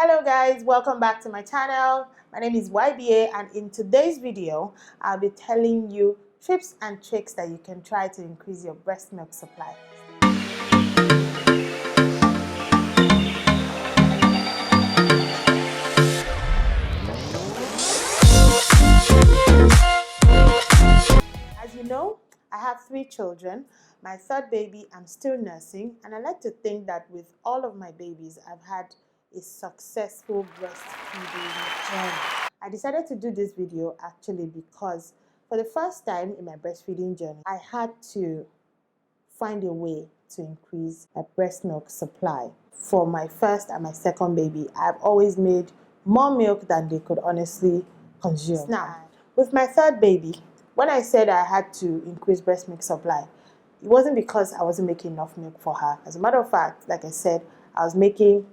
Hello guys, welcome back to my channel. My name is YBA, and in today's video I'll be telling you tips and tricks that you can try to increase your breast milk supply. As you know, I have 3 children. My third baby I'm still nursing, and I like to think that with all of my babies I've had a successful breastfeeding journey. I decided to do this video actually because for the first time in my breastfeeding journey, I had to find a way to increase my breast milk supply. For my first and my second baby, I've always made more milk than they could honestly consume. Now, with my third baby, when I said I had to increase breast milk supply, it wasn't because I wasn't making enough milk for her. As a matter of fact, like I said, I was making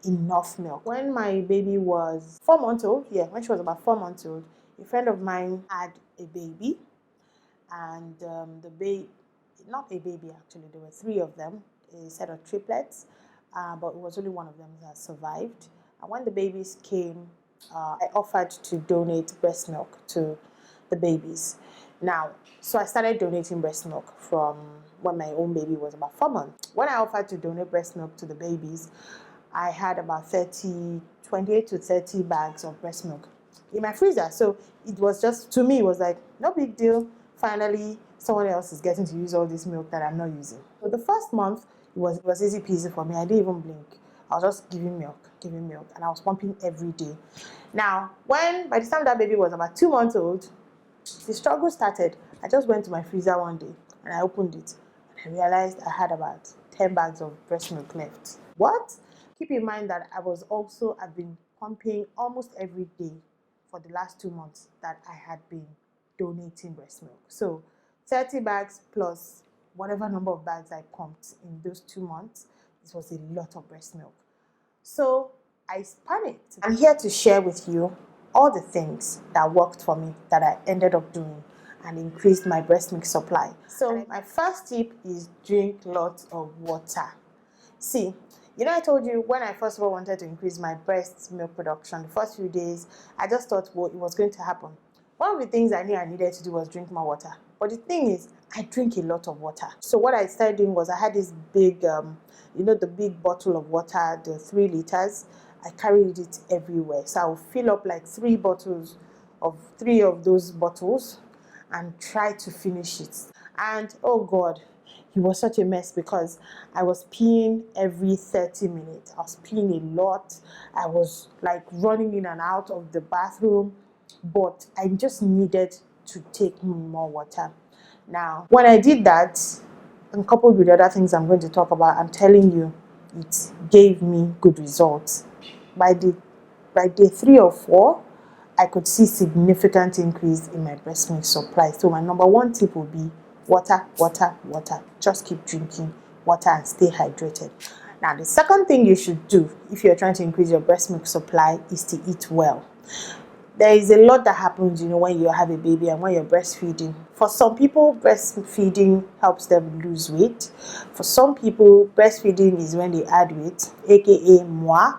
enough milk. When my baby was 4 months old, when she was about 4 months old, a friend of mine had a baby, and the baby, not a baby actually, there were 3 of them, a set of triplets, but it was only one of them that survived. And when the babies came, I offered to donate breast milk to the babies. Now, so I started donating breast milk from when my own baby was about 4 months. When I offered to donate breast milk to the babies, I had about 28 to 30 bags of breast milk in my freezer. So it was just, to me, it was like, no big deal. Finally, someone else is getting to use all this milk that I'm not using. So the first month, it was easy peasy for me. I didn't even blink. I was just giving milk, and I was pumping every day. Now, by the time that baby was about 2 months old, the struggle started. I just went to my freezer one day and I opened it, and I realized I had about 10 bags of breast milk left. What? Keep in mind that I've been pumping almost every day for the last 2 months that I had been donating breast milk. So 30 bags plus whatever number of bags I pumped in those 2 months, this was a lot of breast milk. So I panicked. I'm here to share with you all the things that worked for me, that I ended up doing and increased my breast milk supply. So my first tip is drink lots of water. See, I told you when I first of all wanted to increase my breast milk production, the first few days, I just thought, well, it was going to happen. One of the things I knew I needed to do was drink more water. But the thing is, I drink a lot of water. So what I started doing was I had this big, the big bottle of water, the 3 liters. I carried it everywhere. So I would fill up like 3 of those bottles and try to finish it. And oh God, it was such a mess because I was peeing every 30 minutes. I was peeing a lot. I was like running in and out of the bathroom, but I just needed to take more water. Now, when I did that, and coupled with other things I'm going to talk about, I'm telling you, it gave me good results. By day 3 or 4, I could see significant increase in my breast milk supply. So my number 1 tip would be water, water, water. Just keep drinking water and stay hydrated. Now, the second thing you should do if you're trying to increase your breast milk supply is to eat well. There is a lot that happens, when you have a baby and when you're breastfeeding. For some people, breastfeeding helps them lose weight. For some people, breastfeeding is when they add weight, aka moi.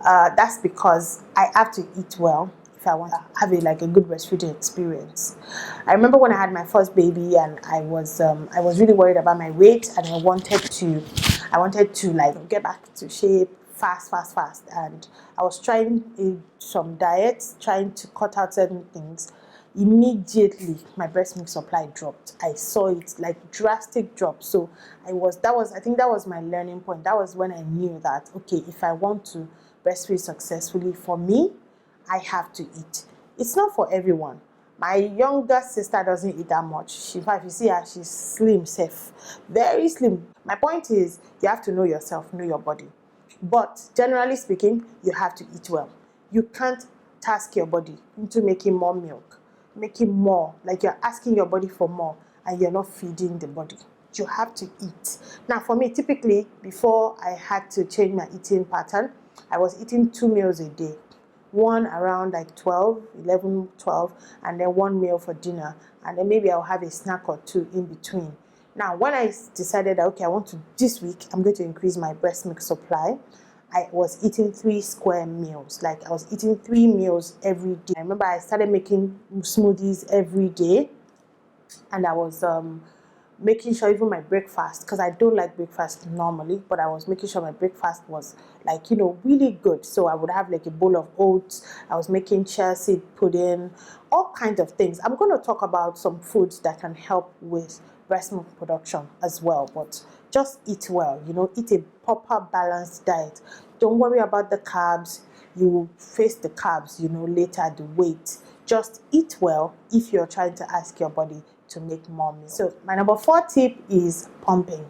That's because I have to eat well if I want to have a good breastfeeding experience. I remember when I had my first baby and I was really worried about my weight, and I wanted to get back to shape fast, and I was trying some diets, trying to cut out certain things. Immediately my breast milk supply dropped. I saw it like drastic drop. So I think that was my learning point. That was when I knew that, okay, if I want to breastfeed successfully, for me, I have to eat. It's not for everyone. My younger sister doesn't eat that much. In fact, you see her, she's slim, safe, very slim. My point is, you have to know yourself, know your body. But generally speaking, you have to eat well. You can't task your body into making more milk, making more, like you're asking your body for more and you're not feeding the body. You have to eat. Now, for me, typically, before I had to change my eating pattern, I was eating 2 meals a day. One around like 11, 12, and then 1 meal for dinner. And then maybe I'll have a snack or 2 in between. Now, when I decided that, okay, this week, I'm going to increase my breast milk supply, I was eating 3 square meals. Like I was eating 3 meals every day. I remember I started making smoothies every day, and I was making sure even my breakfast, because I don't like breakfast normally, but I was making sure my breakfast was like, really good. So I would have like a bowl of oats. I was making chia seed pudding, all kinds of things. I'm going to talk about some foods that can help with breast milk production as well, but just eat well, eat a proper balanced diet. Don't worry about the carbs. You will face the carbs, later, the weight. Just eat well if you're trying to ask your body to make more milk. So my number 4 tip is pumping.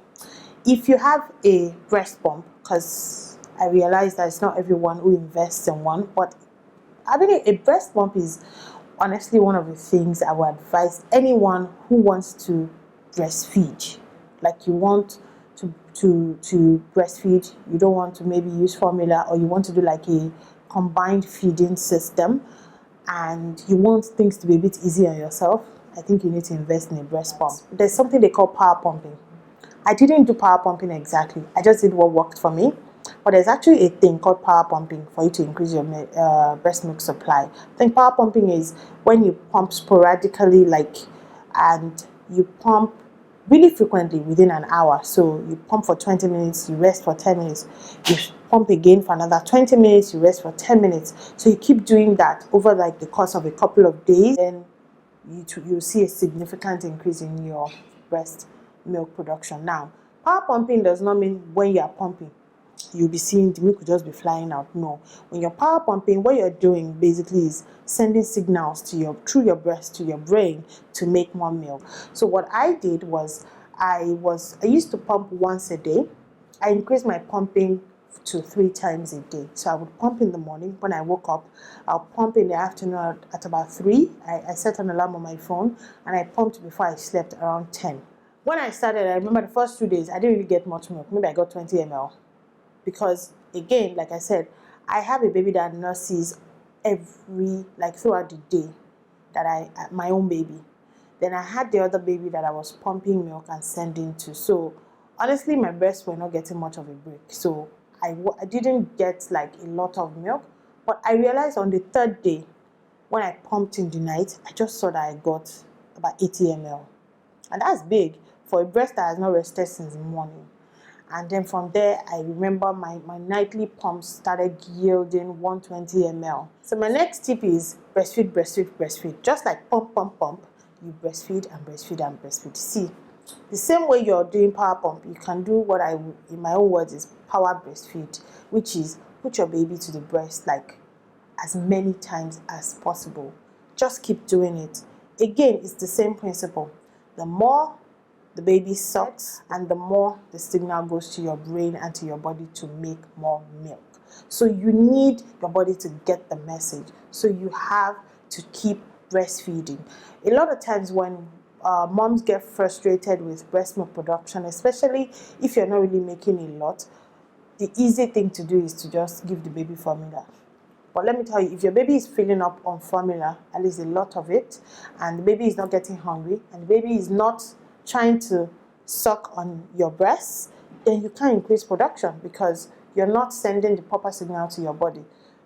If you have a breast pump, because I realize that it's not everyone who invests in one, but having a breast pump is honestly one of the things I would advise anyone who wants to breastfeed. Like you want to breastfeed, you don't want to maybe use formula, or you want to do like a combined feeding system, and you want things to be a bit easier on yourself. I think you need to invest in a breast pump. There's something they call power pumping. I didn't do power pumping exactly. I just did what worked for me. But there's actually a thing called power pumping for you to increase your breast milk supply. I think power pumping is when you pump sporadically, and you pump really frequently within an hour. So you pump for 20 minutes, you rest for 10 minutes, you pump again for another 20 minutes, you rest for 10 minutes. So you keep doing that over like the course of a couple of days, and you'll see a significant increase in your breast milk production. Now, power pumping does not mean when you are pumping, you'll be seeing the milk will just be flying out. No. When you're power pumping, what you're doing basically is sending signals through your breast to your brain to make more milk. So what I did was I used to pump once a day. I increased my pumping to 3 times a day. So I would pump in the morning when I woke up. I'll pump in the afternoon at about 3. I set an alarm on my phone, and I pumped before I slept around 10. When I started, I remember the first 2 days, I didn't really get much milk. Maybe I got 20 ml. Because again, like I said, I have a baby that nurses throughout the day, my own baby. Then I had the other baby that I was pumping milk and sending to. So honestly, my breasts were not getting much of a break. So I didn't get like a lot of milk. But I realized on the 3rd day, when I pumped in the night, I just saw that I got about 80 ml. And that's big for a breast that has not rested since the morning. And then from there, I remember my nightly pumps started yielding 120 ml. So my next tip is breastfeed, breastfeed, breastfeed. Just like pump, pump, pump, you breastfeed and breastfeed and breastfeed. See, the same way you're doing power pump, you can do what in my own words, is power breastfeed, which is put your baby to the breast like as many times as possible. Just keep doing it. Again, it's the same principle. The more the baby sucks, and the more the signal goes to your brain and to your body to make more milk. So you need your body to get the message. So you have to keep breastfeeding. A lot of times when moms get frustrated with breast milk production, especially if you're not really making a lot, the easy thing to do is to just give the baby formula. But let me tell you, if your baby is filling up on formula, at least a lot of it, and the baby is not getting hungry, and the baby is not trying to suck on your breasts, then you can't increase production because you're not sending the proper signal to your body.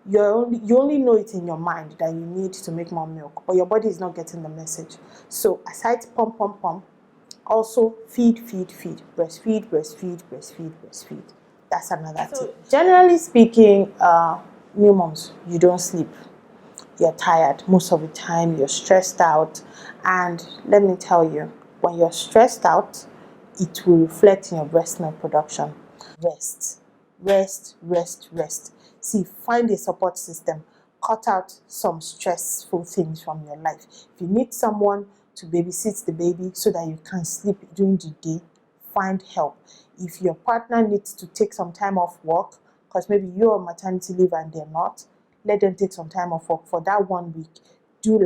You only know it in your mind that you need to make more milk, but your body is not getting the message. So aside pump, pump, pump, also feed, feed, feed. Breastfeed, breastfeed, breastfeed, breastfeed. That's another tip. Generally speaking, new moms, you don't sleep. You're tired most of the time. You're stressed out. And let me tell you, when you're stressed out, it will reflect in your breast milk production. Rest, rest, rest, rest. See, find a support system. Cut out some stressful things from your life. If you need someone to babysit the baby so that you can sleep during the day, find help. If your partner needs to take some time off work, because maybe you're on maternity leave and they're not, let them take some time off work for that 1 week. Do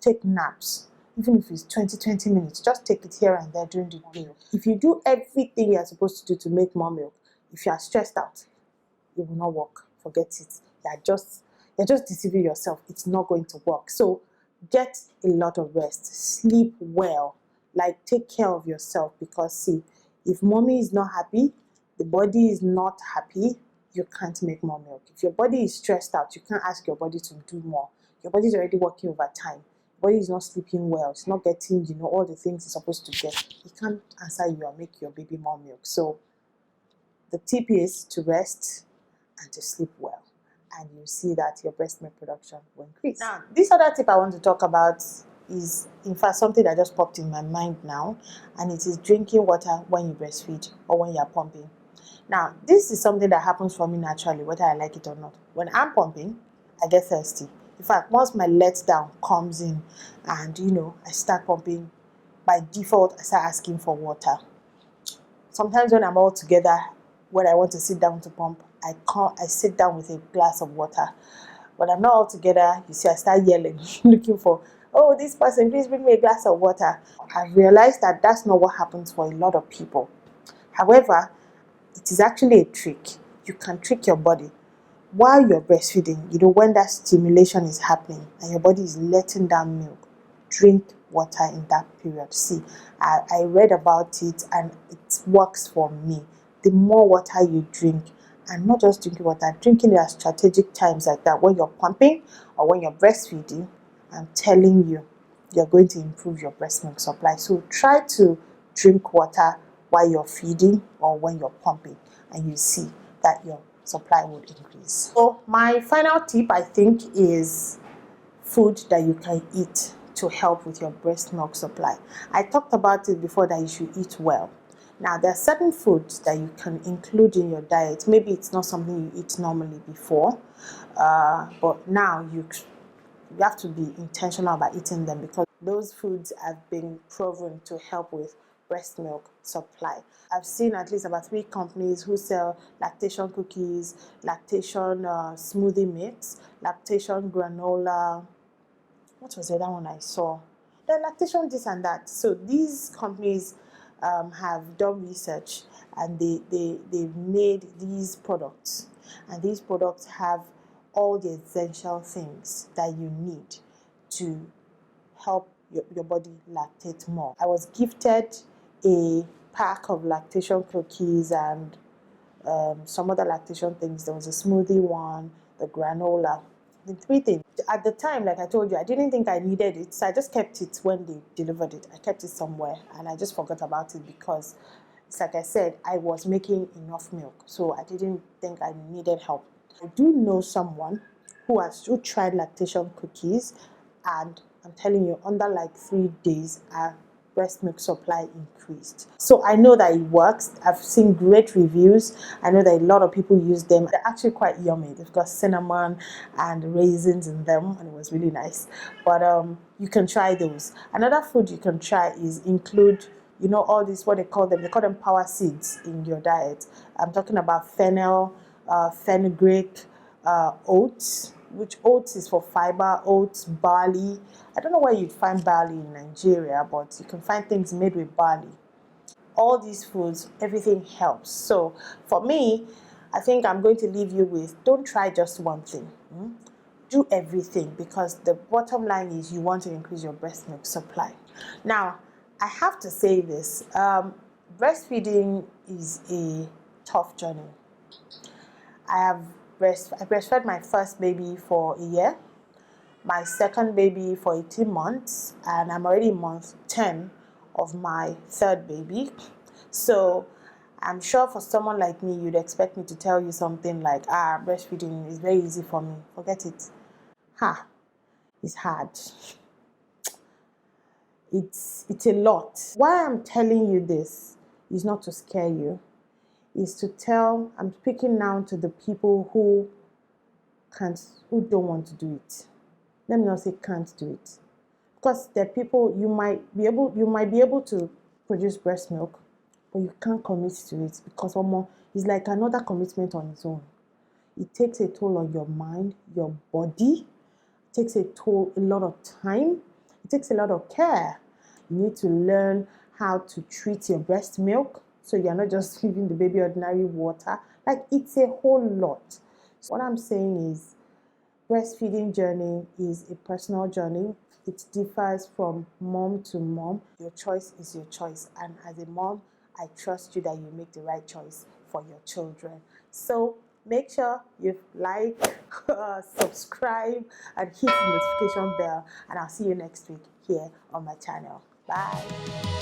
take naps. Even if it's 20 minutes, just take it here and there during the day. If you do everything you're supposed to do to make more milk, if you are stressed out, it will not work. Forget it. You're just deceiving yourself. It's not going to work. So get a lot of rest. Sleep well. Take care of yourself, because see, if mommy is not happy, the body is not happy, you can't make more milk. If your body is stressed out, you can't ask your body to do more. Your body is already working overtime. Your body is not sleeping well. It's not getting, all the things it's supposed to get. It can't answer you and make your baby more milk. So the tip is to rest and to sleep well. And you see that your breast milk production will increase. Now, this other tip I want to talk about is, in fact, something that just popped in my mind now, and it is drinking water when you breastfeed or when you're pumping. Now, this is something that happens for me naturally, whether I like it or not. When I'm pumping, I get thirsty. In fact, once my letdown comes in and, I start pumping, by default, I start asking for water. Sometimes when I'm all together, when I want to sit down to pump, I sit down with a glass of water. When I'm not all together, you see, I start yelling, looking for, oh, this person, please bring me a glass of water. I've realized that that's not what happens for a lot of people. However, it is actually a trick. You can trick your body while you're breastfeeding. When that stimulation is happening and your body is letting down milk, drink water in that period. See, I read about it and it works for me. The more water you drink, and not just drinking water, drinking it at strategic times like that, when you're pumping or when you're breastfeeding, I'm telling you, you're going to improve your breast milk supply. So try to drink water while you're feeding or when you're pumping, and you see that your supply would increase. So my final tip, I think, is food that you can eat to help with your breast milk supply. I talked about it before, that you should eat well. Now, there are certain foods that you can include in your diet. Maybe it's not something you eat normally before, but now you have to be intentional about eating them, because those foods have been proven to help with breast milk supply. I've seen at least about 3 companies who sell lactation cookies, lactation smoothie mix, lactation granola. What was the other one I saw? The lactation this and that. So these companies have done research, and they've made these products. And these products have all the essential things that you need to help your body lactate more. I was gifted a pack of lactation cookies and some other lactation things. There was a smoothie one, the granola, the 3 things. At the time, like I told you, I didn't think I needed it, so I just kept it when they delivered it. I kept it somewhere and I just forgot about it, because it's like I said, I was making enough milk, so I didn't think I needed help. I do know someone who tried lactation cookies, and I'm telling you, under like 3 days, our breast milk supply increased. So I know that it works. I've seen great reviews. I know that a lot of people use them. They're actually quite yummy. They've got cinnamon and raisins in them, and it was really nice. But you can try those. Another food you can try is include, all these, what they call them power seeds in your diet. I'm talking about fennel, fenugreek, oats, which oats is for fiber, oats, barley. I don't know where you'd find barley in Nigeria, but you can find things made with barley. All these foods, everything helps. So for me, I think I'm going to leave you with, don't try just one thing. Do everything, because the bottom line is you want to increase your breast milk supply. Now, I have to say this, breastfeeding is a tough journey. I breastfed my first baby for a year, my second baby for 18 months, and I'm already in month 10 of my third baby. So I'm sure for someone like me, you'd expect me to tell you something like, breastfeeding is very easy for me. Forget it. It's hard. It's a lot. Why I'm telling you this is not to scare you, is to tell, I'm speaking now to the people who don't want to do it. Let me not say can't do it, because there are people, you might be able to produce breast milk, but you can't commit to it, because it's like another commitment on its own. It takes a toll on your mind, your body. It takes a lot of time. It takes a lot of care. You need to learn how to treat your breast milk, so you're not just giving the baby ordinary water. Like, it's a whole lot. So what I'm saying is, breastfeeding journey is a personal journey. It differs from mom to mom. Your choice is your choice. And as a mom, I trust you that you make the right choice for your children. So Make sure you like, subscribe, and hit the notification bell. And I'll see you next week here on my channel. Bye.